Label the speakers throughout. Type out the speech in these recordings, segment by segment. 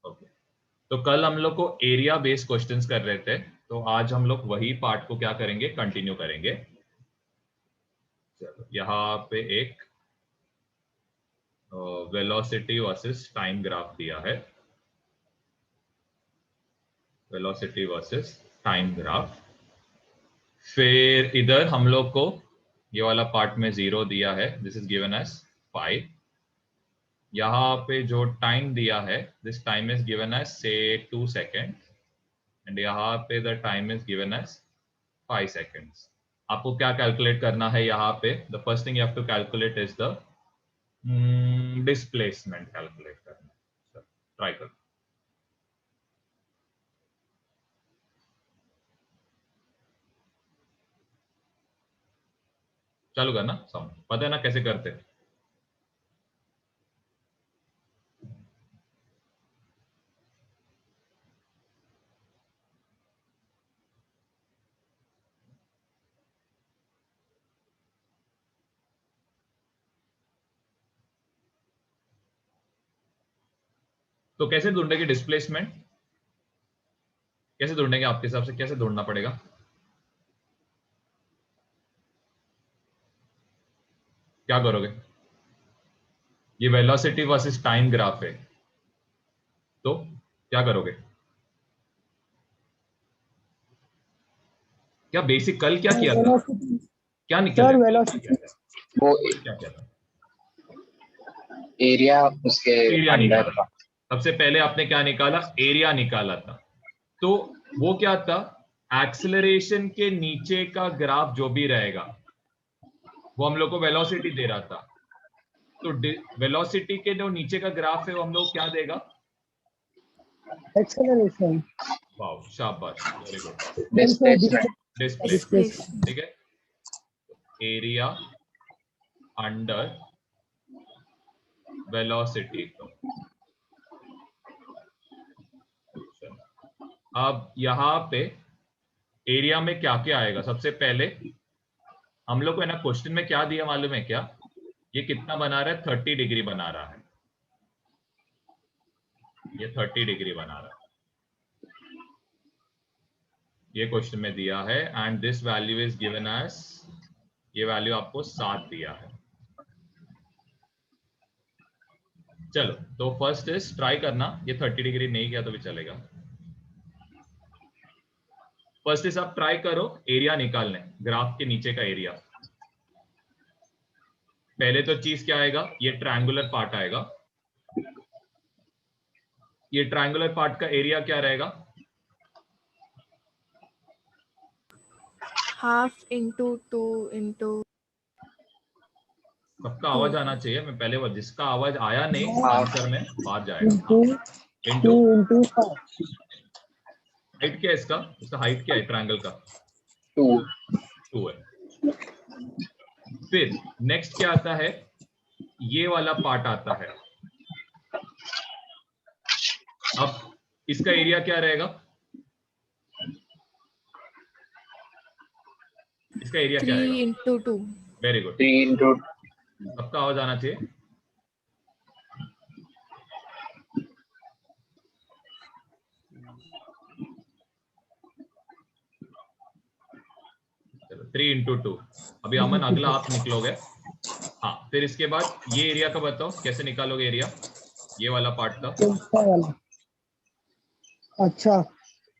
Speaker 1: Okay, तो कल हम लोग को एरिया बेस्ड क्वेश्चंस कर रहे थे, तो आज हम लोग वही पार्ट को क्या करेंगे, कंटिन्यू करेंगे। चलो, यहाँ पे एक वेलोसिटी वर्सेस टाइम ग्राफ दिया है, वेलोसिटी वर्सेस टाइम ग्राफ। फिर इधर हम लोग को ये वाला पार्ट में 0 दिया है, दिस इज गिवन एज 5। यहाँ पे जो टाइम दिया है, this time is given as say 2 second, and यहाँ पे the time is given as 5 seconds. आपको क्या कैलकुलेट करना है यहाँ पे? The first thing you have to calculate is the displacement calculate करना है। ट्राई करो। चालू करना साउंड, पता है ना कैसे करते? तो कैसे ढूंढेंगे डिस्प्लेसमेंट? कैसे ढूंढेंगे आपके हिसाब से? कैसे ढूंढना पड़ेगा? क्या करोगे? ये वेलोसिटी वर्सेस टाइम ग्राफ है, तो क्या करोगे? क्या बेसिक कल क्या किया था? क्या निकल
Speaker 2: सर
Speaker 1: गया?
Speaker 2: वेलोसिटी
Speaker 1: वो क्या किया था?
Speaker 3: एरिया उसके
Speaker 1: एरिया
Speaker 3: अंदर
Speaker 1: निकाला।
Speaker 3: का।
Speaker 1: सबसे पहले आपने क्या निकाला? एरिया निकाला था। तो वो क्या था? एक्सेलरेशन के नीचे का ग्राफ जो भी रहेगा वो हम लोग को वेलोसिटी दे रहा था। तो वेलोसिटी के जो नीचे का ग्राफ है वो हम लोग क्या देगा?
Speaker 2: एक्सेलरेशन।
Speaker 1: वाओ, शाबाश, वेरी गुड।
Speaker 3: डिस्प्लेसमेंट।
Speaker 1: डिस्प्लेसमेंट, ठीक है। Area under velocity. अब यहां पे एरिया में क्या क्या आएगा? सबसे पहले हम लोग को है ना क्वेश्चन में क्या दिया मालूम है क्या? ये कितना बना रहा है? 30 डिग्री बना रहा है। ये 30 डिग्री बना रहा है, ये क्वेश्चन में दिया है। And this value is given as, ये वैल्यू आपको 7 दिया है। चलो, तो फर्स्ट इज ट्राई करना, ये 30 डिग्री नहीं किया तो भी चलेगा। फर्स्ट इज आप ट्राई करो एरिया निकालने, ग्राफ के नीचे का एरिया। पहले तो चीज क्या आएगा? ये ट्रायंगुलर पार्ट आएगा। ये ट्रायंगुलर पार्ट का एरिया क्या रहेगा?
Speaker 4: Half into 2 into.
Speaker 1: सबका आवाज आना चाहिए। मैं पहले वो, जिसका आवाज आया नहीं आंसर में बाहर जाएगा।
Speaker 2: Into
Speaker 1: into
Speaker 2: 2 into 5।
Speaker 1: हाइट क्या है इसका? इसका हाइट क्या है ट्रायंगल का?
Speaker 3: 2
Speaker 1: है। फिर नेक्स्ट क्या आता है? ये वाला पार्ट आता है। अब इसका एरिया क्या रहेगा? इसका एरिया क्या
Speaker 4: 3
Speaker 1: रहेगा?
Speaker 4: इंटू 2।
Speaker 1: Very good.
Speaker 3: 3 इंटू।
Speaker 1: सबका आवाज आना चाहिए। चलो, 3 इंटू 2। अभी अमन अगला आप निकलोगे। हाँ, फिर इसके बाद ये एरिया का बताओ, कैसे निकालोगे एरिया? ये वाला पार्ट का।
Speaker 2: वाला। अच्छा,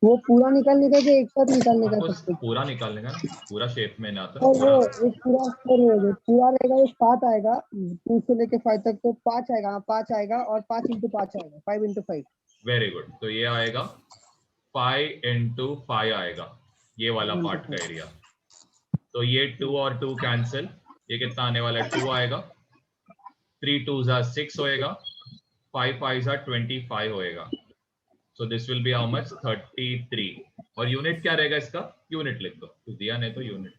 Speaker 2: वो पूरा निकालने का कि एक साथ निकालने का?
Speaker 1: आपको
Speaker 2: सब कुछ
Speaker 1: पूरा निकालने का ना, पूरा शेप में ना आता
Speaker 2: और
Speaker 1: पूरा।
Speaker 2: वो एक पूरा स्क्वायर हो गया, पूरा रहेगा वो 7 आएगा 2 से लेके 5 तक, तो 5 आएगा। 5 आएगा और 5 इंटू 5 आएगा, 5 इंटू 5।
Speaker 1: Very good. तो ये आएगा 5 इंटू 5 आएगा, ये वाला पार्ट का एरिया। तो ये 2 और 2 कैंसिल, ये कितना आने वाला है? 2 आएगा। 3 2 6 होएगा, 5 5 25 होएगा। So this will be how much? 33। और यूनिट क्या रहेगा इसका? यूनिट लिख दो, तो दिया नहीं तो यूनिट।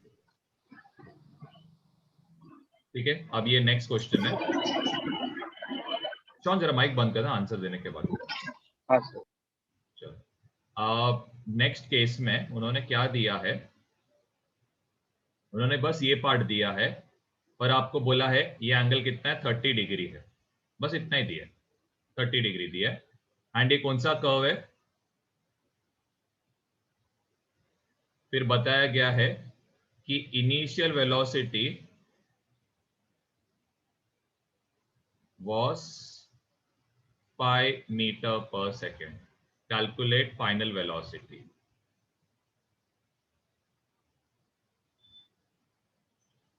Speaker 1: ठीक है, अब ये नेक्स्ट क्वेश्चन है। शॉन जरा माइक बंद करना आंसर देने के बाद।
Speaker 3: हाँ सर।
Speaker 1: चलो, नेक्स्ट केस में उन्होंने क्या दिया है? उन्होंने बस ये पार्ट दिया है, पर आपको बोला है ये एंगल कितना है? 30 डिग्री है। बस इतना ही दिया है, 30 डिग्री दिया है। एंड ये कौन सा कर्व है? फिर बताया गया है कि initial velocity was pi meter per second. Calculate final velocity.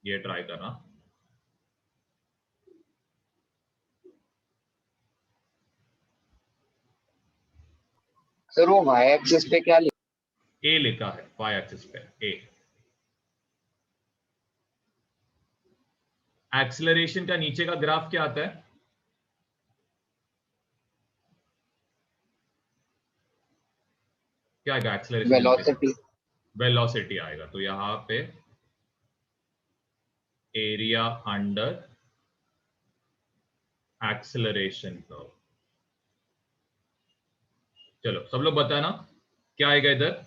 Speaker 1: ये ट्राई करना।
Speaker 3: सर वो y एक्सिस पे क्या
Speaker 1: ए लिखा है y एक्सिस पे ए। एक्सेलरेशन का नीचे का ग्राफ क्या आता है? क्या आएगा एक्सेलरेशन?
Speaker 3: वेलोसिटी
Speaker 1: वेलोसिटी आएगा। तो यहां पे एरिया अंडर एक्सेलरेशन कर्व। चलो सब लोग बताना क्या आएगा इधर।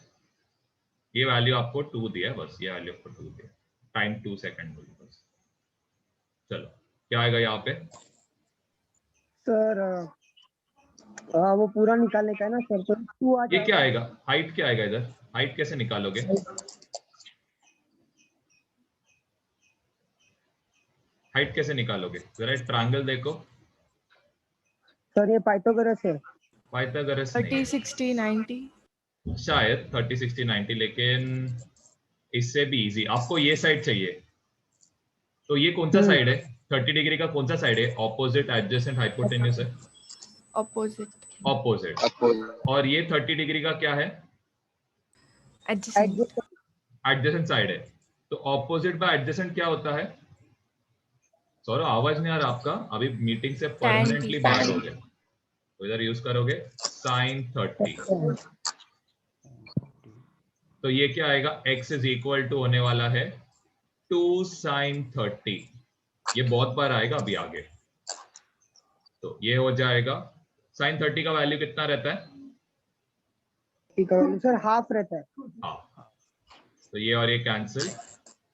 Speaker 1: ये वैल्यू आपको 2 दिया है, बस ये वैल्यू आपको 2 दिया, टाइम 2 सेकंड बोली बस। चलो क्या आएगा यहाँ पे?
Speaker 2: सर वो पूरा निकालने का है ना सर, तो 2 आ
Speaker 1: ये
Speaker 2: जाएगा।
Speaker 1: क्या आएगा? हाइट क्या आएगा इधर? हाइट कैसे निकालोगे? हाइट कैसे निकालोगे? जरा ट्रायंगल देखो।
Speaker 2: सर ये पाइथागोरस है।
Speaker 1: पाइथागोरस नहीं
Speaker 4: 30 60 90
Speaker 1: है शायद, 30 60 90, लेकिन इससे भी इजी आपको ये साइड चाहिए। तो ये कौन सा साइड है? 30 डिग्री का कौन सा साइड है? ऑपोजिट, एडजेसेंट, हाइपोटेन्यूज है?
Speaker 4: opposite
Speaker 1: opposite. और ये 30 डिग्री का क्या है?
Speaker 4: adjacent
Speaker 2: एडजेसेंट
Speaker 1: एडजेसेंट साइड है। तो ऑपोजिट बाय एडजेसेंट क्या होता है? सौरभ आवाज नहीं आ रहा आपका, अभी मीटिंग से परमानेंटली बाहर हो गए। तो इधर यूज करोगे sin 30। तो ये क्या आएगा? x इज इक्वल टू होने वाला है 2 sin 30। ये बहुत बार आएगा अभी आगे। तो ये हो जाएगा sin 30 का वैल्यू कितना रहता है?
Speaker 2: सर हाफ रहता है।
Speaker 1: हाँ। तो ये और ये कैंसिल।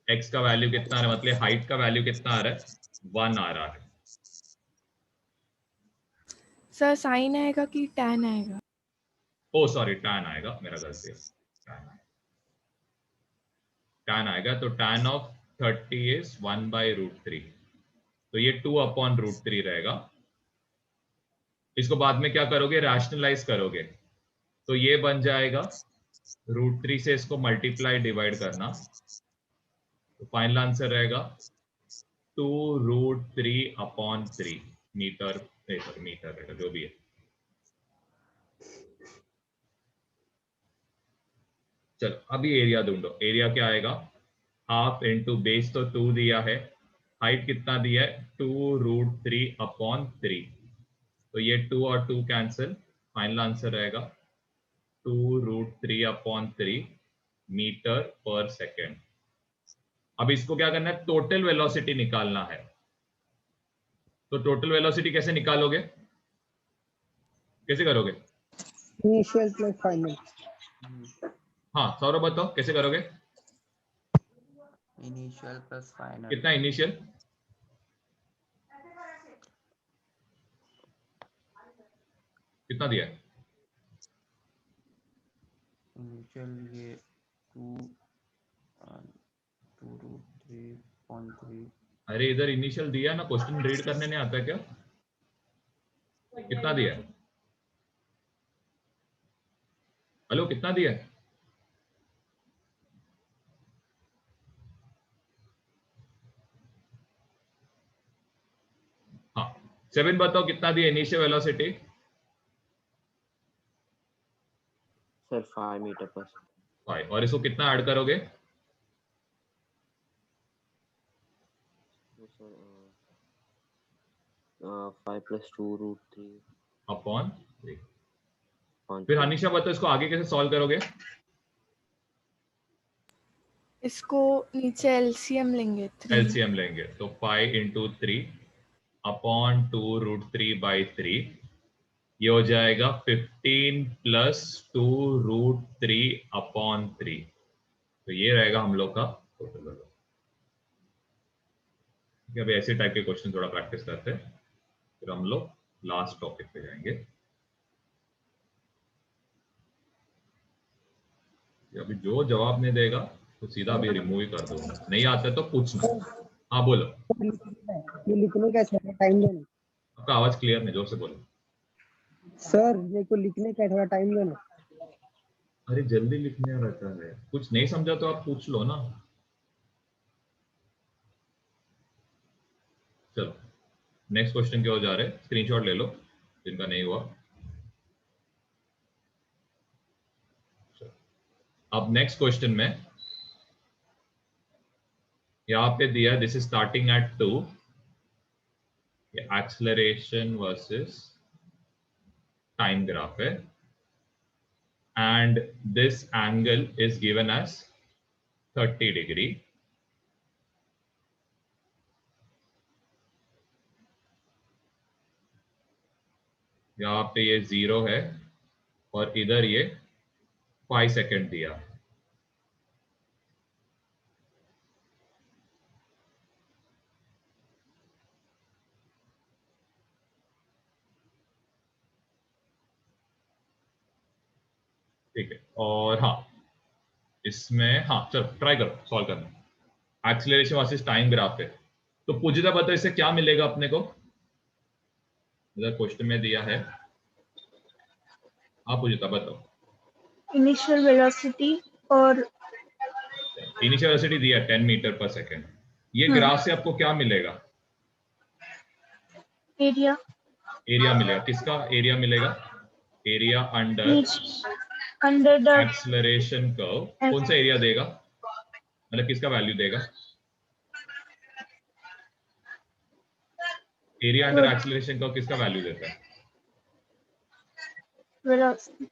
Speaker 1: x का वैल्यू कितना आ रहा है, मतलब हाइट का वैल्यू कितना आ रहा है? 1 आ रहा है।
Speaker 4: सर sin आएगा कि tan आएगा?
Speaker 1: ओ सॉरी, tan आएगा, मेरा गलती है। tan आएगा। तो tan ऑफ 30 इज 1/√3। तो ये 2/√3 रहेगा। इसको बाद में क्या करोगे? रैशनलाइज करोगे। तो ये बन जाएगा √3 से इसको मल्टीप्लाई डिवाइड करना। तो फाइनल आंसर रहेगा 2√3/3 मीटर। मीटर रहेगा जो भी है। चलो अभी एरिया ढूंढो। एरिया क्या आएगा? हाफ इंटू बेस तो 2 दिया है, हाइट कितना दिया है? 2√3/3। तो ये 2 और 2 कैंसिल। फाइनल आंसर रहेगा 2√3/3 मीटर पर सेकेंड। अब इसको क्या करना है? टोटल वेलोसिटी निकालना है। तो टोटल वेलोसिटी कैसे निकालोगे? कैसे करोगे?
Speaker 2: Initial plus final.
Speaker 1: हाँ सौरभ बताओ कैसे करोगे?
Speaker 5: Initial plus final.
Speaker 1: कितना इनिशियल? कितना दिया है?
Speaker 5: इनिशियल ये 2√3.3।
Speaker 1: अरे इधर इनिशियल दिया ना, क्वेश्चन रीड करने नहीं आता क्या? कितना दिया है? हेलो कितना दिया है? हाँ 7 बताओ कितना दिया इनिशियल वेलोसिटी?
Speaker 6: सर 5 मीटर पर
Speaker 1: 5। और इसको कितना ऐड करोगे?
Speaker 6: Sir 5 + 2√3
Speaker 1: upon 3।
Speaker 6: अपॉन
Speaker 1: फिर
Speaker 6: 3।
Speaker 1: अनिशा बताओ इसको आगे कैसे सॉल्व करोगे?
Speaker 4: इसको नीचे LCM लेंगे 3
Speaker 1: एलसीएम लेंगे। तो 5 × 3 अपॉन 2√3/3। ये हो जाएगा 15 + 2√3/3। तो ये रहेगा हम लोग का टोटल वेलोसिटी। अभी ऐसे टाइप के क्वेश्चन थोड़ा प्रैक्टिस करते हैं, फिर हम लोग लास्ट टॉपिक पे जाएंगे। अभी जो जवाब नहीं देगा तो सीधा अभी रिमूव ही कर दूंगा, नहीं आता तो पूछना। हाँ बोलो,
Speaker 2: ये लिखने का थोड़ा टाइम देना
Speaker 1: आपका आवाज क्लियर नहीं, जोर से बोलो।
Speaker 2: सर, मेरे को लिखने का थोड़ा टाइम देना।
Speaker 1: अरे जल्दी लिखने रहता है, कुछ नहीं समझा तो आप पूछ लो ना। चलो नेक्स्ट क्वेश्चन की ओर जा रहे हैं, स्क्रीनशॉट ले लो जिनका नहीं हुआ। अब नेक्स्ट क्वेश्चन में यहाँ पे दिया, this is starting at 2, acceleration versus time graph है, and this angle is given as 30 degree. यहाँ पे ये 0 है और इधर ये 5 सेकेंड दिया। ठीक है, और हाँ इसमें, हाँ चलो ट्राई करो सॉल्व करना। एक्सीलरेशन वर्सेस टाइम ग्राफ है, तो पूजिता बताओ इससे क्या मिलेगा अपने को, इधर क्वेश्चन में दिया है। हाँ पूजिता बताओ।
Speaker 7: इनिशियल वेलोसिटी और
Speaker 1: इनिशियल वेलोसिटी दिया 10 मीटर पर सेकेंड। ये ग्राफ से आपको क्या मिलेगा?
Speaker 7: एरिया
Speaker 1: एरिया मिलेगा, किसका एरिया मिलेगा? Area under
Speaker 7: under the
Speaker 1: acceleration curve. कौन सा एरिया देगा, मतलब किसका वैल्यू देगा? एरिया अंडर एक्सेलरेशन कर्व किसका वैल्यू देता है? वेलोसिटी।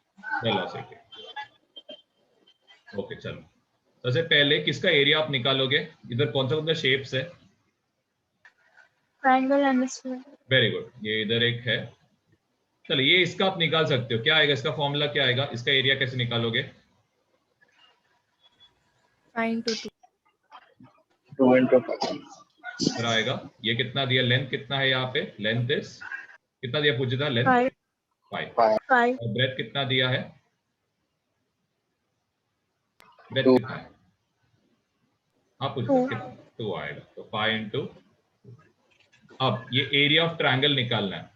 Speaker 1: ओके चलो, सबसे पहले किसका एरिया आप निकालोगे? इधर कौन सा शेप्स है?
Speaker 7: Triangle and square.
Speaker 1: Very good, ये इधर एक है। चलो ये इसका आप निकाल सकते हो, क्या आएगा इसका फॉर्मूला, क्या आएगा इसका एरिया कैसे निकालोगे?
Speaker 4: Sin to 2.
Speaker 3: 2 into 5.
Speaker 1: इधर आएगा, ये कितना दिया, लेंथ कितना है यहाँ पे, लेंथ इज कितना दिया पूछता, लेंथ 5,
Speaker 7: 5
Speaker 1: और ब्रेथ कितना दिया है? ब्रेथ
Speaker 3: 2.
Speaker 1: कितना है? हाँ पूछता कितना, 2 आएगा, तो 5 into। अब ये एरिया ऑफ ट्रायंगल निकालना है,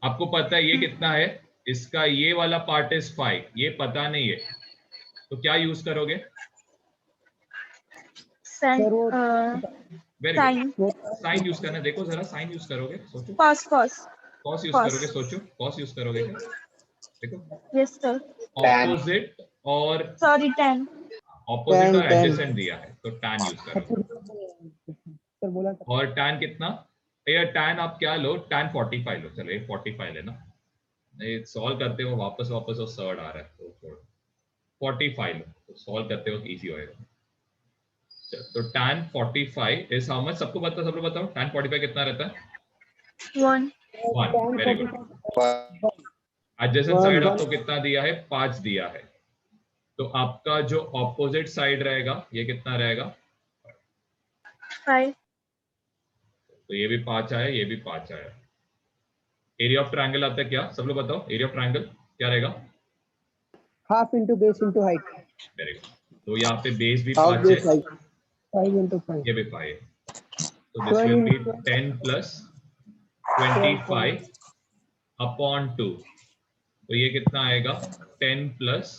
Speaker 1: आपको पता है ये कितना है, इसका ये वाला पार्ट इज 5, ये पता नहीं है, तो क्या यूज करोगे? वेरी गुड, साइन यूज करना, देखो जरा साइन यूज करोगे, सोचो।
Speaker 7: cos
Speaker 1: कॉस यूज करोगे, सोचो कॉस यूज करोगे क्या? देखो
Speaker 7: यस सर
Speaker 1: ऑपोजिट और
Speaker 7: सॉरी 10
Speaker 1: ऑपोजिट और
Speaker 2: tan।
Speaker 1: एडजेसेंट दिया है तो tan यूज करोगे।
Speaker 2: सर बोला था।
Speaker 1: और tan कितना, ये tan आप क्या लो, tan 45 लो, चलो ये 45 लेना, नहीं सॉल्व करते हो वापस वापस वो सर्ड आ रहा है तो छोड़ो, 45 लो तो सॉल्व करते हो इजी होएगा। तो tan 45 इज हाउ मच, सबको बताओ, सब लोग बताओ tan 45 कितना रहता है?
Speaker 7: 1
Speaker 1: 1, वेरी गुड। एडजेसेंट साइड आपको कितना दिया है? 5 दिया है, तो आपका जो ऑपोजिट साइड रहेगा ये कितना रहेगा?
Speaker 7: 5
Speaker 1: तो ये भी 5 आया, ये भी 5 आया। एरिया ऑफ ट्रायंगल आता है क्या, सब लोग बताओ, एरिया ऑफ ट्रायंगल क्या रहेगा?
Speaker 2: Half into base into height.
Speaker 1: Very good, तो यहाँ पे बेस भी 5 है,
Speaker 2: 5 इंटू 5,
Speaker 1: ये भी 5 है, तो this will be 10 plus 25 upon 2, तो ये कितना आएगा? 10 प्लस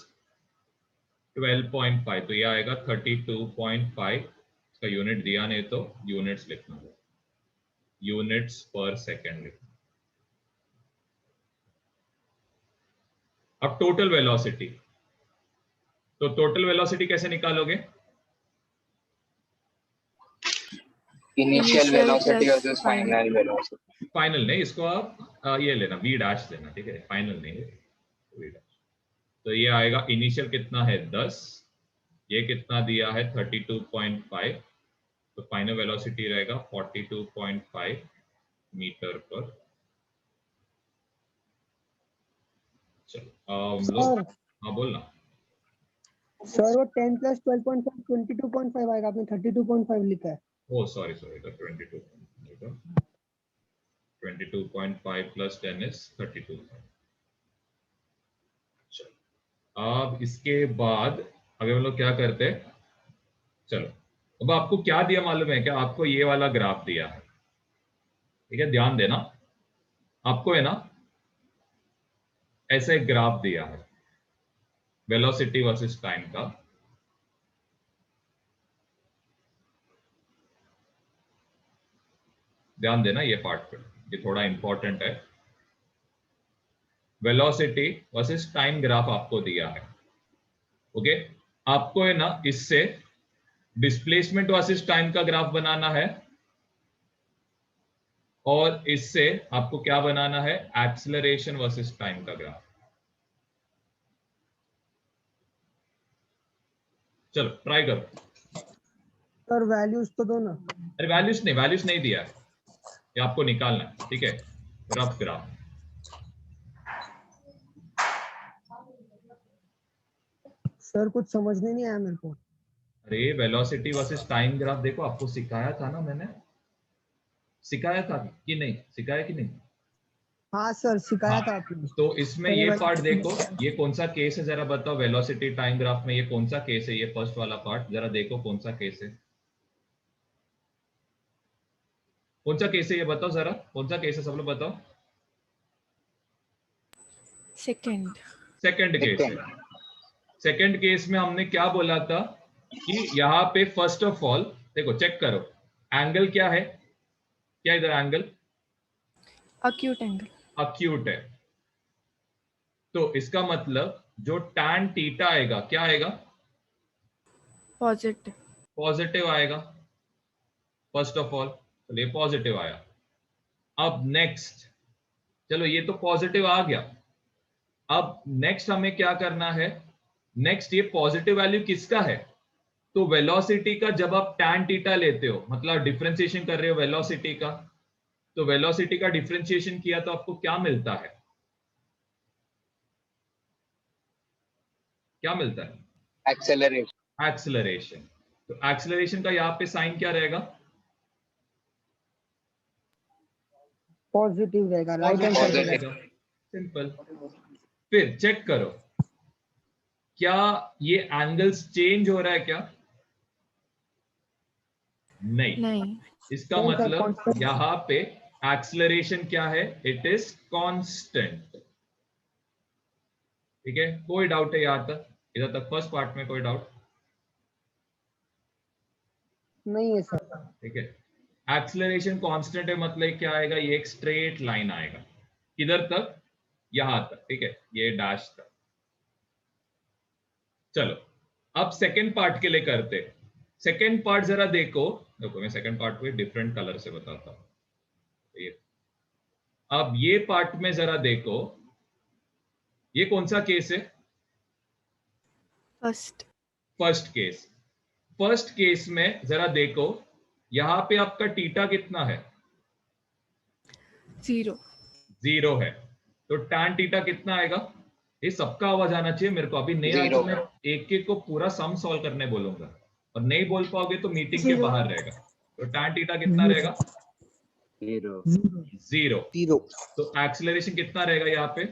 Speaker 1: 12.5, तो ये आएगा 32.5। इसका यूनिट दिया नहीं तो यूनिट्स लिखना, यूनिट्स पर सेकेंड लिखना। अब टोटल वेलोसिटी, तो टोटल वेलोसिटी कैसे निकालोगे?
Speaker 3: Initial velocity
Speaker 4: plus
Speaker 3: versus final velocity.
Speaker 1: Final नहीं, इसको आप ये लेना v डैश लेना, ठीक है, फाइनल नहीं है v डैश। तो ये आएगा इनिशियल कितना है 10, ये कितना दिया है 32.5, तो फाइनल वेलोसिटी रहेगा 42.5 मीटर पर। चलो हाँ बोलना।
Speaker 2: सर वो 10 प्लस 12.5 22.5 आएगा, आपने 32.5 लिखा है।
Speaker 1: ओ सॉरी सॉरी, तो 22.5 प्लस 10 इज 32। अब इसके बाद अभी हम लोग क्या करते हैं, चलो अब आपको क्या दिया मालूम है क्या? आपको ये वाला ग्राफ दिया है, ठीक है, ध्यान देना, आपको है ना ऐसा एक ग्राफ दिया है वेलोसिटी वर्सेस टाइम का। ध्यान देना ये पार्ट पे, ये थोड़ा इंपॉर्टेंट है। वेलोसिटी वर्सेस टाइम ग्राफ आपको दिया है, ओके। आपको है ना इससे डिस्प्लेसमेंट वर्सेस टाइम का ग्राफ बनाना है, और इससे आपको क्या बनाना है, एक्सेलरेशन वर्सेस टाइम का ग्राफ। चलो ट्राई करो।
Speaker 2: सर वैल्यूज तो दो ना।
Speaker 1: अरे वैल्यूज नहीं दिया है, ये आपको निकालना है, ठीक है, रफ ग्राफ।
Speaker 2: सर कुछ समझने नहीं आया मेरे को।
Speaker 1: अरे वेलोसिटी वर्सेस टाइम ग्राफ देखो, आपको सिखाया था ना मैंने, सिखाया था कि नहीं, सिखाया कि नहीं?
Speaker 2: हाँ सर सिखाया था
Speaker 1: हाँ,
Speaker 2: आपने।
Speaker 1: तो इसमें ये पार्ट देखो, ये कौन सा केस है जरा बताओ, वेलोसिटी टाइम ग्राफ में ये कौन सा केस है, ये फर्स्ट वाला पार्ट जरा देखो कौन सा केस है, कौन सा केस है ये बताओ जरा, कौन सा केस है, सब लोग बताओ। सेकंड केस है। सेकंड केस में हमने क्या बोला था कि यहाँ पे फर्स्ट ऑफ ऑल देखो, चेक करो एंगल क्या है, क्या इधर एंगल
Speaker 4: acute angle,
Speaker 1: अक्यूट है, तो इसका मतलब जो tan थीटा आएगा क्या आएगा,
Speaker 4: positive,
Speaker 1: पॉजिटिव आएगा फर्स्ट ऑफ ऑल, चलो ये पॉजिटिव आया। अब नेक्स्ट, चलो ये तो पॉजिटिव आ गया, अब नेक्स्ट हमें क्या करना है, नेक्स्ट ये पॉजिटिव वैल्यू किसका है, तो वेलोसिटी का। जब आप tan थीटा लेते हो मतलब डिफरेंशिएशन कर रहे हो वेलोसिटी का, तो वेलोसिटी का डिफरेंशिएशन किया तो आपको क्या मिलता है, क्या मिलता है,
Speaker 3: एक्सेलरेशन।
Speaker 1: एक्सेलरेशन। तो एक्सेलरेशन का यहाँ पे साइन क्या रहेगा,
Speaker 2: पॉजिटिव रहेगा, राइट हैंड साइड
Speaker 3: Positive.
Speaker 2: रहेगा।
Speaker 1: सिंपल। फिर चेक करो क्या ये एंगल्स चेंज हो रहा है क्या, नहीं। इसका
Speaker 2: Same sir,
Speaker 1: मतलब
Speaker 2: constant.
Speaker 1: यहाँ पे एक्सेलरेशन क्या है, इट इज कांस्टेंट, ठीक है। कोई डाउट है यहाँ तक, इधर तक फर्स्ट पार्ट में कोई डाउट
Speaker 2: नहीं है सर।
Speaker 1: ठीक है। एक्सेलरेशन कांस्टेंट है मतलब क्या आएगा, ये एक स्ट्रेट लाइन आएगा, किधर तक, यहां तक, ठीक है, ये डैश तक। चलो अब सेकंड पार्ट के लिए करते, सेकंड पार्ट जरा देखो, मैं सेकंड पार्ट को डिफरेंट कलर से बताता हूं। ये अब ये पार्ट में जरा देखो, ये कौन सा केस है, फर्स्ट केस। फर्स्ट केस में जरा देखो, यहां पे आपका थीटा कितना है, 0 है, तो tan थीटा कितना आएगा, ये सबका आवाज आना चाहिए मेरे को, अभी नहीं आया तो मैं एक एक को पूरा सम सॉल्व करने बोलूंगा, और नहीं बोल पाओगे तो मीटिंग के बाहर रहेगा। तो tan थीटा कितना रहेगा, 0। तो एक्सेलरेशन कितना रहेगा यहाँ पे,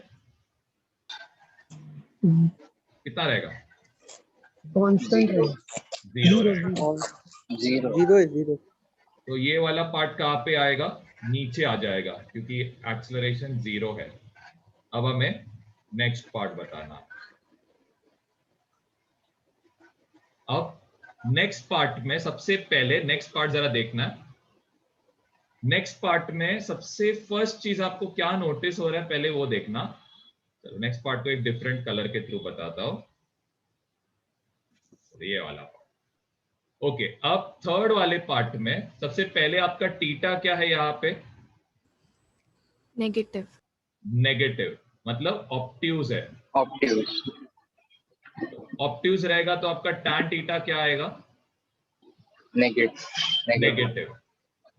Speaker 1: कितना रहेगा,
Speaker 2: कांस्टेंट रहेगा।
Speaker 1: 0 रहेगा।
Speaker 3: जीरो।
Speaker 1: तो ये वाला पार्ट कहाँ पे आएगा, नीचे आ जाएगा क्योंकि एक्सेलरेशन 0 है। अब हमें नेक्स्ट पार्ट बताना। अब नेक्स्ट पार्ट में सबसे पहले, नेक्स्ट पार्ट जरा देखना, नेक्स्ट पार्ट में सबसे फर्स्ट चीज आपको क्या नोटिस हो रहा है पहले वो देखना। चलो नेक्स्ट पार्ट को एक डिफरेंट कलर के थ्रू बताता हूं, ये वाला पार्ट। ओके, अब थर्ड वाले पार्ट में सबसे पहले आपका थीटा क्या है, यहाँ पे नेगेटिव मतलब ऑब्ट्यूज है, ऑब्ट्यूज रहेगा तो आपका tan थीटा क्या आएगा, नेगेटिव।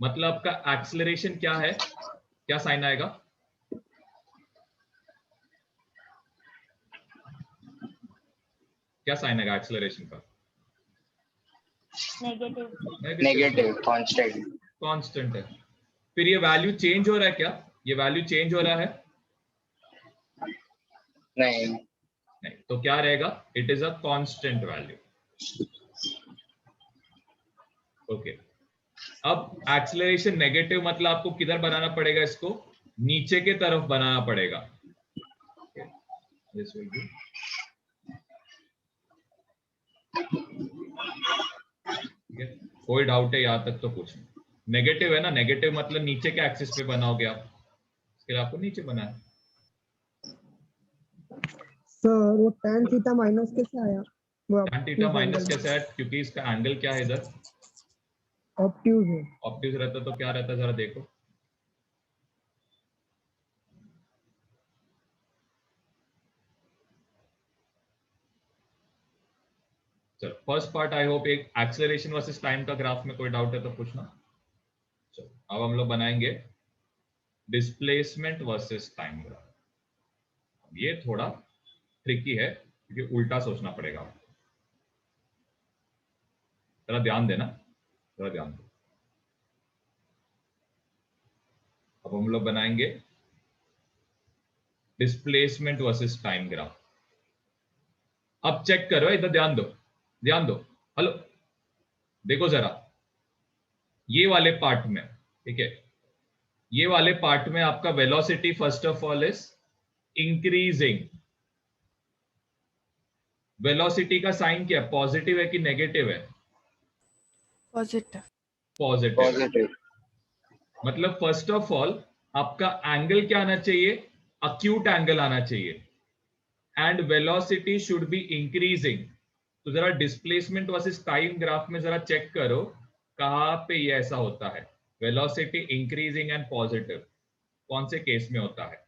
Speaker 1: मतलब आपका एक्सेलरेशन क्या है, क्या साइन आएगा, क्या साइन आएगा एक्सेलरेशन का,
Speaker 3: नेगेटिव
Speaker 1: कांस्टेंट है। फिर ये वैल्यू चेंज हो रहा है क्या, ये वैल्यू चेंज हो रहा है,
Speaker 3: नहीं
Speaker 1: नहीं, तो क्या रहेगा? It is a constant value. Okay, अब एक्सेलरेशन नेगेटिव मतलब आपको किधर बनाना पड़ेगा? इसको नीचे के तरफ बनाना पड़ेगा। दिस विल बी, ठीक है, कोई डाउट है यहाँ तक तो पूछना। नेगेटिव है ना, नेगेटिव मतलब नीचे के एक्सिस पे बनाओगे आप, इसके लिए आपको नीचे बनाना।
Speaker 2: सर वो tan थीटा माइनस कैसे आया? वो
Speaker 1: tan थीटा माइनस कैसे है? क्योंकि इसका एंगल क्या है इधर?
Speaker 2: ऑब्ट्यूज है।
Speaker 1: ऑब्ट्यूज रहता तो क्या रहता, जरा देखो। चलो फर्स्ट पार्ट आई होप, एक एक्सेलरेशन वर्सेस टाइम का ग्राफ में कोई डाउट है तो पूछना। चलो अब हम लोग बनाएंगे डिस्प्लेसमेंट वर्सेस टाइम ग्राफ। ये थोड़ा ट्रिकी है क्योंकि उल्टा सोचना पड़ेगा आपको। जरा ध्यान देना, जरा ध्यान दो। अब हम लोग बनाएंगे डिस्प्लेसमेंट वर्सेस टाइम ग्राफ। अब चेक करो, इधर ध्यान दो, ध्यान दो। हेलो, देखो जरा ये वाले पार्ट में, ठीक है, ये वाले पार्ट में आपका velocity first of all is increasing. Velocity का साइन क्या है? पॉजिटिव है कि नेगेटिव है?
Speaker 4: पॉजिटिव।
Speaker 1: पॉजिटिव।
Speaker 3: पॉजिटिव।
Speaker 1: मतलब फर्स्ट ऑफ ऑल आपका एंगल क्या आना चाहिए? अक्यूट एंगल आना चाहिए, and velocity should be increasing. तो जरा डिस्प्लेसमेंट वर्सेस टाइम ग्राफ में जरा चेक करो कहां पे ये ऐसा होता है, वेलोसिटी इंक्रीजिंग एंड पॉजिटिव, कौन से केस में होता है?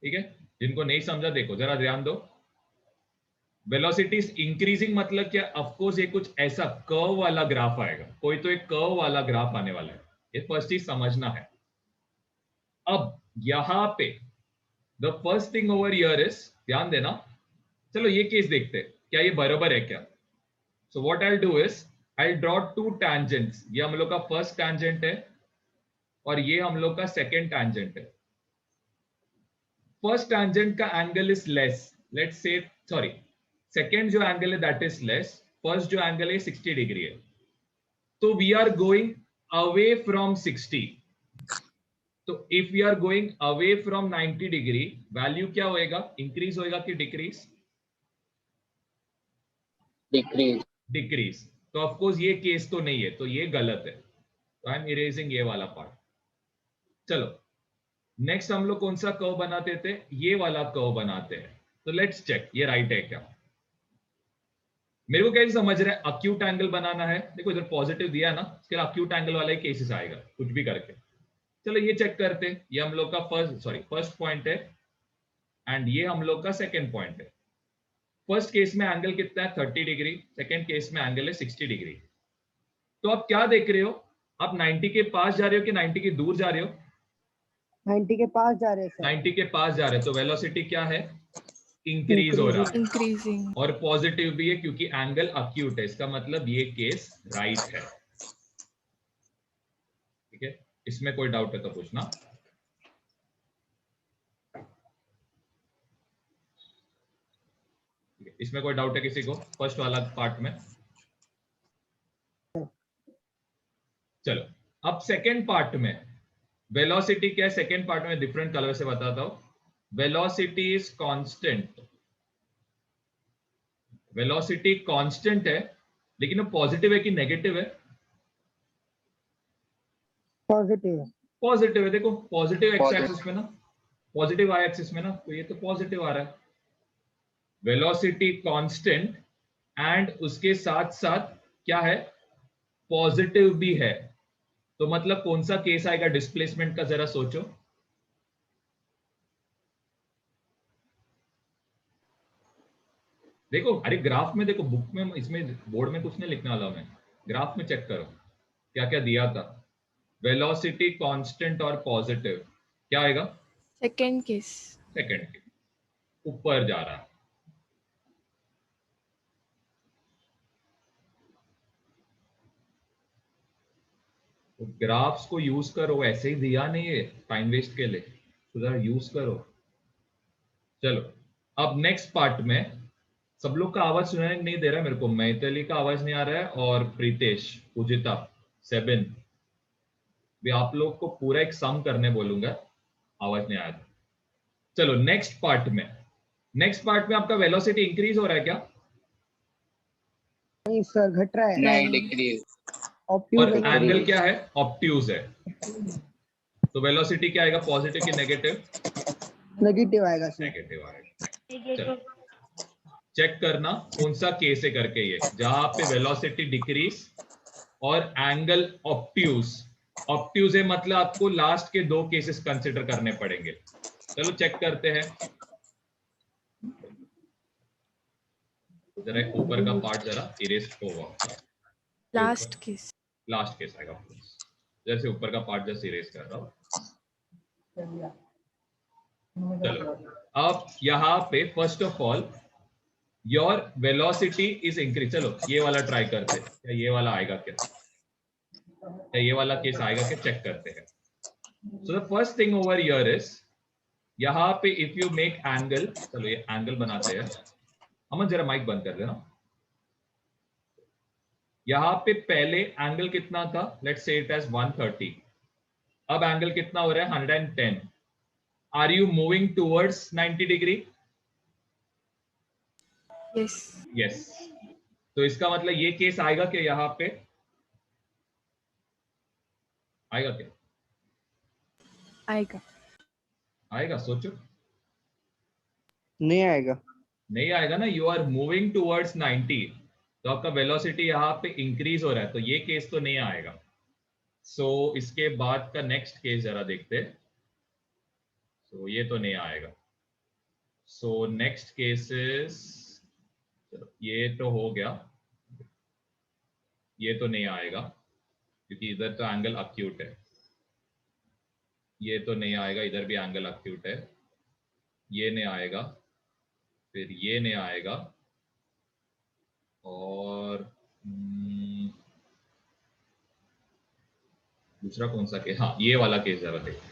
Speaker 1: ठीक है, जिनको नहीं समझा देखो जरा ध्यान दो। वेलोसिटी इंक्रीजिंग मतलब क्या? ऑफ कोर्स ये कुछ ऐसा कर्व वाला ग्राफ आएगा, कोई तो एक कर्व वाला ग्राफ आने वाला है, ये फर्स्ट चीज समझना है। अब यहां पे the first thing over here is, ध्यान देना। चलो ये केस देखते हैं, क्या ये बराबर है क्या? So what I do is I draw two tangents. ये हम लोग का फर्स्ट टैंजेंट है और ये हम लोग का सेकेंड टैंजेंट है। फर्स्ट टैंजेंट का angle is less, let's say, sorry, second जो एंगल है दैट इज लेस, फर्स्ट जो एंगल है 60 डिग्री है। तो we are going away from 60। तो if we are going away from 90 degree, value क्या होएगा? इंक्रीज होएगा कि डिक्रीज?
Speaker 3: डिक्रीज।
Speaker 1: डिक्रीज। तो ऑफ कोर्स ये केस तो नहीं है, तो ये गलत है, तो आई एम इरेजिंग ये वाला पार्ट। चलो नेक्स्ट हम लोग कौन सा कर्व बनाते थे? ये वाला कर्व बनाते हैं। तो लेट्स चेक ये राइट है क्या। मेरे को कैसे समझ रहे हैं? अक्यूट एंगल बनाना है, देखो इधर पॉजिटिव दिया है ना, इसके लिए अक्यूट एंगल वाला ही केसेस आएगा कुछ भी करके। चलो ये चेक करते हैं, ये हम लोग का फर्स्ट पॉइंट है एंड ये हम लोग का सेकेंड पॉइंट है। फर्स्ट केस में एंगल कितना है? 30 डिग्री। सेकेंड केस में एंगल है 60 डिग्री। तो आप क्या देख रहे हो? आप 90 के पास जा रहे हो कि 90 के दूर जा रहे हो?
Speaker 2: 90 के पास जा रहे हैं सर।
Speaker 1: 90 के पास जा रहे हैं, तो वेलोसिटी क्या है? इंक्रीज हो रहा है,
Speaker 4: इंक्रीजिंग।
Speaker 1: और पॉजिटिव भी है क्योंकि एंगल अक्यूट है, इसका मतलब ये केस राइट है। ठीक है, इसमें कोई डाउट है तो पूछना। इसमें कोई डाउट है किसी को फर्स्ट वाला पार्ट में? चलो अब सेकेंड पार्ट में वेलोसिटी क्या है? सेकेंड पार्ट में डिफरेंट कलर से बताता हूं। Velocity is constant. Velocity constant है, लेकिन वो पॉजिटिव है कि नेगेटिव है?
Speaker 2: पॉजिटिव है।
Speaker 1: पॉजिटिव है। देखो पॉजिटिव एक्स
Speaker 3: Positive.
Speaker 1: एक्सिस में ना, पॉजिटिव वाई एक्सिस में ना, तो ये तो पॉजिटिव आ रहा है। वेलोसिटी कांस्टेंट एंड उसके साथ साथ क्या है? पॉजिटिव भी है। तो मतलब कौन सा केस आएगा डिस्प्लेसमेंट का, जरा सोचो। देखो अरे ग्राफ में देखो, बुक में, इसमें बोर्ड में कुछ नहीं लिखने वाला मैं, ग्राफ में चेक करो क्या क्या दिया था। वेलोसिटी कांस्टेंट और पॉजिटिव, क्या आएगा?
Speaker 4: Second case.
Speaker 1: सेकेंड के ऊपर जा रहा है। तो ग्राफ्स को यूज करो, ऐसे ही दिया नहीं है टाइम वेस्ट के लिए, तो जरा यूज करो। चलो अब नेक्स्ट पार्ट में, सब लोग का आवाज सुनाई नहीं दे रहा है मेरे को, मैथिली का आवाज नहीं आ रहा है, और प्रीतेश, पूजिता, सेबिन, भी आप लोग को पूरा एक सम करने बोलूंगा, आवाज नहीं आया था। चलो नेक्स्ट पार्ट में आपका वेलोसिटी इंक्रीज हो रहा है क्या?
Speaker 2: नहीं सर, घट रहा है।
Speaker 3: नहीं, डिक्रीज।
Speaker 2: ऑब्ट्यूज
Speaker 1: और
Speaker 2: है।
Speaker 1: एंगल क्या है? ऑब्ट्यूज है। तो वेलोसिटी क्या आएगा, पॉजिटिव की नेगेटिव?
Speaker 2: नेगेटिव आएगा सर।
Speaker 1: नेगेटिव आएगा। चलो चेक करना कौन सा केस है करके, ये जहां पे वेलोसिटी डिक्रीज और एंगल ऑब्ट्यूज। ऑब्ट्यूज है मतलब आपको लास्ट के दो केसेस कंसिडर करने पड़ेंगे। चलो चेक करते हैं, जरा ऊपर का पार्ट जरा इरेज होगा।
Speaker 4: Last case.
Speaker 1: लास्ट केस आएगा, जैसे ऊपर का पार्ट जैसे इरेज कर रहा हूं। चलो अब यहाँ पे first of all your velocity is increase. चलो ये वाला ट्राई करते हैं, क्या ये वाला आएगा क्या, ये वाला केस आएगा क्या, चेक करते हैं। So the first thing over here is, यहाँ पे इफ यू मेक एंगल, चलो ये एंगल बनाते हैं। अमन जरा माइक बंद कर देना। यहाँ पे पहले एंगल कितना था, लेट्स से इट एज 130। अब एंगल कितना हो रहा है, 110। Are you moving towards 90 degree?
Speaker 4: Yes.
Speaker 1: Yes. तो इसका मतलब ये केस आएगा क्या, यहाँ पे आएगा क्या?
Speaker 4: आएगा।
Speaker 1: आएगा, सोचो।
Speaker 2: नहीं आएगा।
Speaker 1: नहीं आएगा ना, यू आर मूविंग टूवर्ड्स 90, तो आपका वेलोसिटी यहाँ पे इंक्रीज हो रहा है, तो ये केस तो नहीं आएगा। सो इसके बाद का नेक्स्ट केस जरा देखते हैं। सो ये तो नहीं आएगा। सो नेक्स्ट केसेस, ये तो हो गया, ये तो नहीं आएगा क्योंकि इधर तो एंगल अक्यूट है। ये तो नहीं आएगा, इधर भी एंगल अक्यूट है। ये नहीं आएगा, फिर ये नहीं आएगा, और दूसरा कौन सा केस, हाँ ये वाला केस जरा देखते।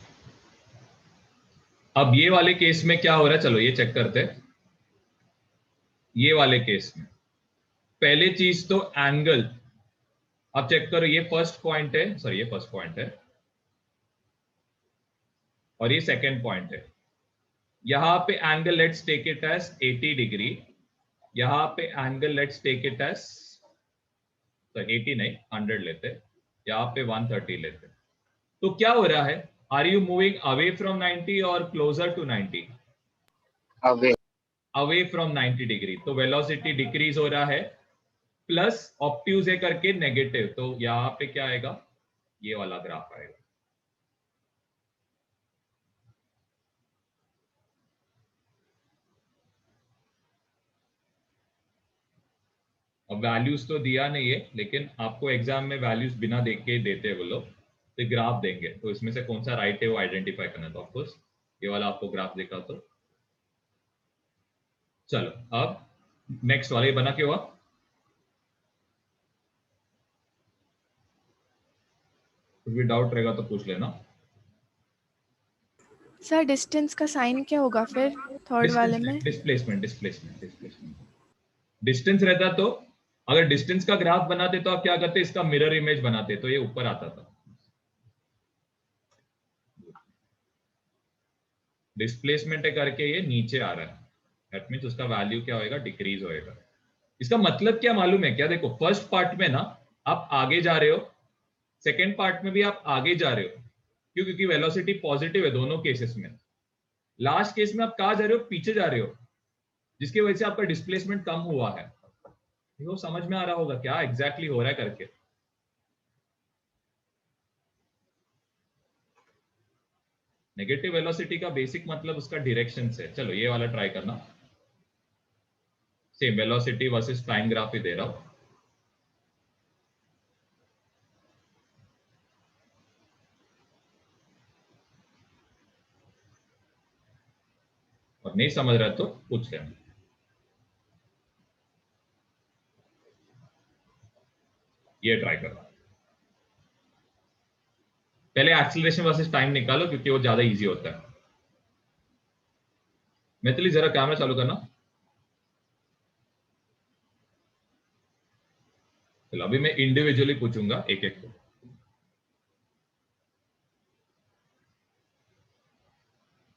Speaker 1: अब ये वाले केस में क्या हो रहा है, चलो ये चेक करते हैं। ये वाले केस में पहले चीज तो एंगल, अब चेक करो, ये फर्स्ट पॉइंट है, सॉरी ये फर्स्ट पॉइंट है और ये सेकंड पॉइंट है। यहां पे angle let's take it as 80 degree, यहां पे angle let's take it as, तो 80 नहीं 100 लेते, यहां पे 130 लेते। तो क्या हो रहा है, are you moving away from 90 और closer to 90?
Speaker 3: Away.
Speaker 1: Away from 90 degree, तो वेलोसिटी डिक्रीज हो रहा है, प्लस ऑब्ट्यूज है करके नेगेटिव, तो यहां पे क्या आएगा, ये वाला ग्राफ आएगा। अब वैल्यूज तो दिया नहीं है, लेकिन आपको एग्जाम में वैल्यूज बिना देख के देते वो लोग, तो ग्राफ देंगे, तो इसमें से कौन सा राइट है वो आइडेंटिफाई करना। तो ऑफकोर्स ये वाला आपको ग्राफ देखा। तो चलो अब नेक्स्ट वाला, ये बना क्या हुआ, कुछ भी डाउट रहेगा तो पूछ लेना।
Speaker 4: सर डिस्टेंस का साइन क्या होगा फिर थर्ड वाले में?
Speaker 1: डिस्प्लेसमेंट। डिस्टेंस रहता तो, अगर डिस्टेंस का ग्राफ बनाते तो आप क्या करते, इसका मिरर इमेज बनाते, तो ये ऊपर आता था। डिस्प्लेसमेंट है करके ये नीचे आ रहा है, दैट मींस उसका वैल्यू क्या होएगा, डिक्रीज होएगा। इसका मतलब क्या मालूम है क्या, देखो फर्स्ट पार्ट में ना आप आगे जा रहे हो, सेकेंड पार्ट में भी आप आगे जा रहे हो, क्यों, क्योंकि वेलोसिटी पॉजिटिव है दोनों केसेस में। लास्ट केस में आप कहां जा रहे हो, पीछे जा रहे हो, जिसकी वजह से आपका डिस्प्लेसमेंट कम हुआ है। वो समझ में आ रहा होगा क्या एग्जैक्टली हो रहा है करके। नेगेटिव वेलोसिटी का बेसिक मतलब उसका डायरेक्शन से। चलो ये वाला ट्राई करना, same velocity versus time graph ही दे रहा हूं। और नहीं समझ रहा तो पूछ लेना। ये ट्राई करना, पहले एक्सीलरेशन वर्सेस टाइम निकालो क्योंकि वो ज्यादा इजी होता है। मिताली जरा कैमरा चालू करना। चलो अभी मैं इंडिविजुअली पूछूंगा एक एक को।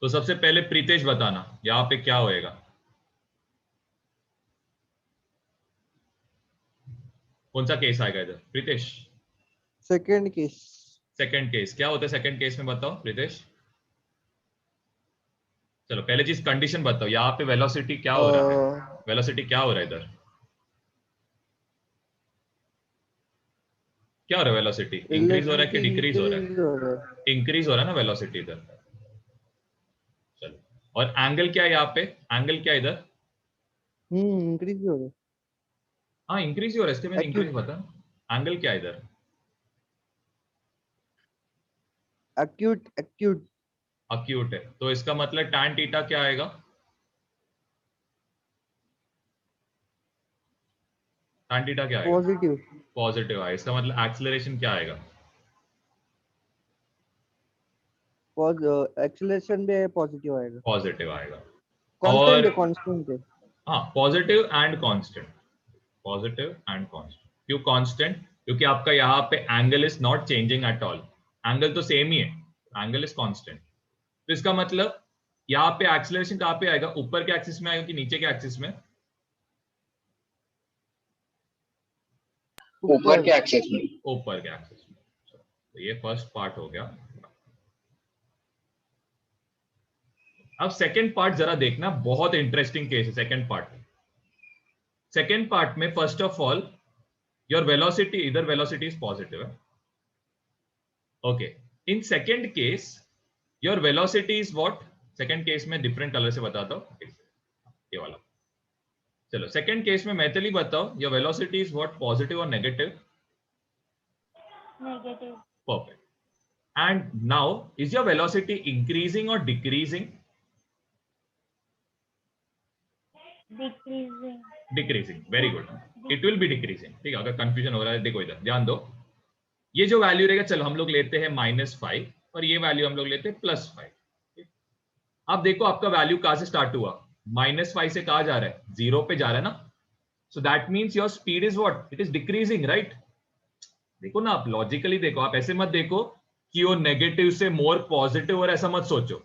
Speaker 1: तो सबसे पहले प्रीतेश बताना यहां पे क्या होएगा। कौन सा केस आएगा इधर Pritesh?
Speaker 2: Second case.
Speaker 1: Second case क्या होता है सेकंड केस में बताओ प्रीतेश। चलो पहले चीज कंडीशन बताओ, यहाँ पे वेलोसिटी क्या हो रहा है? वेलोसिटी क्या हो रहा है इधर? क्या हो रहा है वेलोसिटी? इंक्रीज हो रहा है कि डिक्रीज हो रहा है? इंक्रीज हो रहा है ना वेलोसिटी इधर। चलो और एंगल क्या है यहाँ पे? एंगल क्या है इधर?
Speaker 2: इंक्रीज हो रहा है।
Speaker 1: हाँ इंक्रीज ही हो रहा है, इसके मैंने इंक्रीज बता। एंगल क्या है इधर?
Speaker 2: एक्यूट एक्यूट
Speaker 1: अक्यूट है, तो इसका मतलब tan थीटा क्या आएगा? tan थीटा क्या आएगा?
Speaker 2: पॉजिटिव।
Speaker 1: पॉजिटिव आएगा। इसका मतलब एक्सेलरेशन क्या आएगा?
Speaker 2: एक्सेलरेशन भी पॉजिटिव आएगा।
Speaker 1: पॉजिटिव आएगा।
Speaker 2: कांस्टेंट है,
Speaker 1: और
Speaker 2: कांस्टेंट है।
Speaker 1: हाँ positive and constant. Positive and constant. क्यों कांस्टेंट? क्योंकि आपका यहाँ पे angle is not changing at all. Angle तो सेम ही है, एंगल इज कांस्टेंट। तो इसका मतलब यहाँ पे एक्सेलरेशन कहाँ पे आएगा? ऊपर के एक्सिस में आएगा कि नीचे के एक्सिस में?
Speaker 3: ऊपर के एक्सेस में।
Speaker 1: ऊपर के एक्सिस में। तो ये फर्स्ट पार्ट हो गया। अब सेकंड पार्ट जरा देखना, बहुत इंटरेस्टिंग केस है सेकंड पार्ट। सेकंड पार्ट में first of all your velocity, इधर वेलोसिटी इज पॉजिटिव है। Okay, in second case your velocity is what? Second case में डिफरेंट कलर से बताता हूं, ये वाला। चलो सेकंड केस में मैथिली बताओ, your velocity is what? Positive और negative?
Speaker 7: Negative.
Speaker 1: Perfect. And now is your velocity increasing or decreasing?
Speaker 7: Decreasing.
Speaker 1: Decreasing. Very good. It will be decreasing. ठीक है, अगर कंफ्यूजन हो रहा है देखो इधर ध्यान दो। ये जो वैल्यू रहेगा, चलो हम लोग लेते हैं -5 और ये वैल्यू हम लोग लेते हैं +5। अब देखो आपका वैल्यू कहां से स्टार्ट हुआ? -5 से कहां जा रहा है? 0 पे जा रहा है ना। So that means your speed is what? It is decreasing, right? देखो ना, आप लॉजिकली देखो, आप ऐसे मत देखो कि वो नेगेटिव से मोर पॉजिटिव और ऐसा मत सोचो।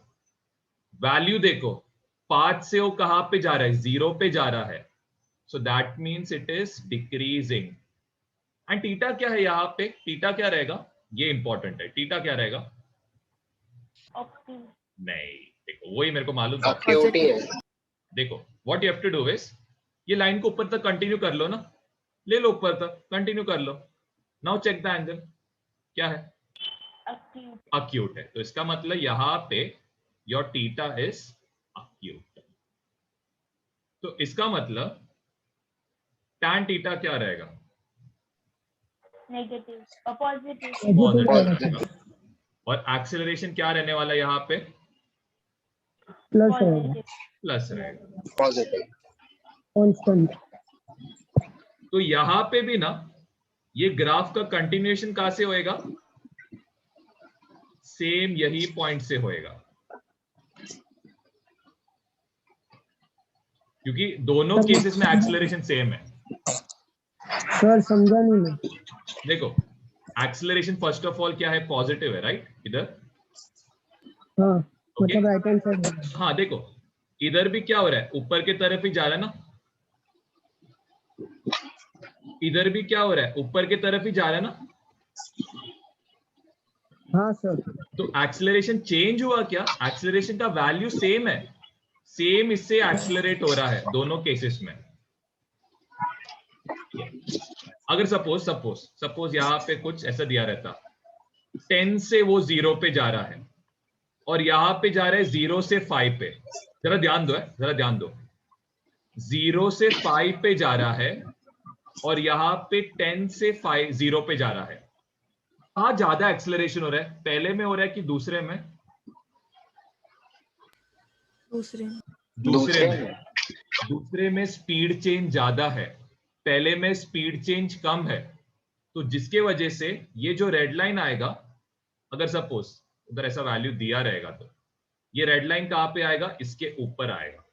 Speaker 1: वैल्यू देखो 5 से वो कहां पे जा रहा है? 0 पे जा रहा है। So that means it is decreasing. And theta क्या है यहाँ पे? थीटा क्या रहेगा? ये इंपॉर्टेंट है। थीटा क्या रहेगा?
Speaker 7: Opposite.
Speaker 1: नहीं, देखो वही मेरे को मालूम था।
Speaker 3: एक्यूटी है।
Speaker 1: देखो what you have to do is, ये लाइन को ऊपर तक कंटिन्यू कर लो ना, ले लो ऊपर तक कंटिन्यू कर लो। नाउ चेक द एंगल, क्या है?
Speaker 7: Acute.
Speaker 1: अक्यूट है। तो इसका मतलब यहां पे योर थीटा इज अक्यूट। तो इसका मतलब tan थीटा क्या रहेगा?
Speaker 7: Negative. Positive.
Speaker 1: पॉजिटिव रहेगा। और एक्सेलरेशन क्या रहने वाला है यहाँ पे?
Speaker 2: प्लस है,
Speaker 7: Positive.
Speaker 1: प्लस रहेगा।
Speaker 3: पॉजिटिव।
Speaker 2: कांस्टेंट।
Speaker 1: तो यहां पे भी ना ये ग्राफ का कंटिन्यूएशन कहां से होएगा? सेम यही पॉइंट से होएगा, क्योंकि दोनों केसेस में एक्सेलरेशन सेम है।
Speaker 2: सर समझा नहीं मैं।
Speaker 1: देखो एक्सेलरेशन फर्स्ट ऑफ ऑल क्या है? पॉजिटिव है, राइट? इधर
Speaker 2: हाँ
Speaker 1: Okay.
Speaker 2: मतलब राइट हैंड साइड।
Speaker 1: हाँ देखो इधर भी क्या हो रहा है? ऊपर की तरफ ही जा रहा है ना। इधर भी क्या हो रहा है? ऊपर की तरफ ही जा रहा है ना।
Speaker 2: हाँ सर।
Speaker 1: तो एक्सेलरेशन चेंज हुआ क्या? एक्सेलरेशन का वैल्यू सेम है, सेम इससे एक्सेलरेट हो रहा है दोनों केसेस में। अगर सपोज यहां पे कुछ ऐसा दिया रहता, 10 से वो 0 पे जा रहा है और यहां पे जा रहा है 0 से 5 पे। जरा ध्यान दो, जरा ध्यान दो। 0 से 5 पे जा रहा है और यहां पे 10 से 0 पे जा रहा है। कहां ज्यादा एक्सेलरेशन हो रहा है? पहले में हो रहा है कि दूसरे में? दूसरे में। दूसरे में स्पीड चेंज ज्यादा है, पहले में स्पीड चेंज कम है। तो जिसके वजह से ये जो रेड लाइन आएगा अगर सपोज उधर ऐसा वैल्यू दिया रहेगा तो ये रेड लाइन कहाँ पे आएगा, इसके ऊपर आएगा,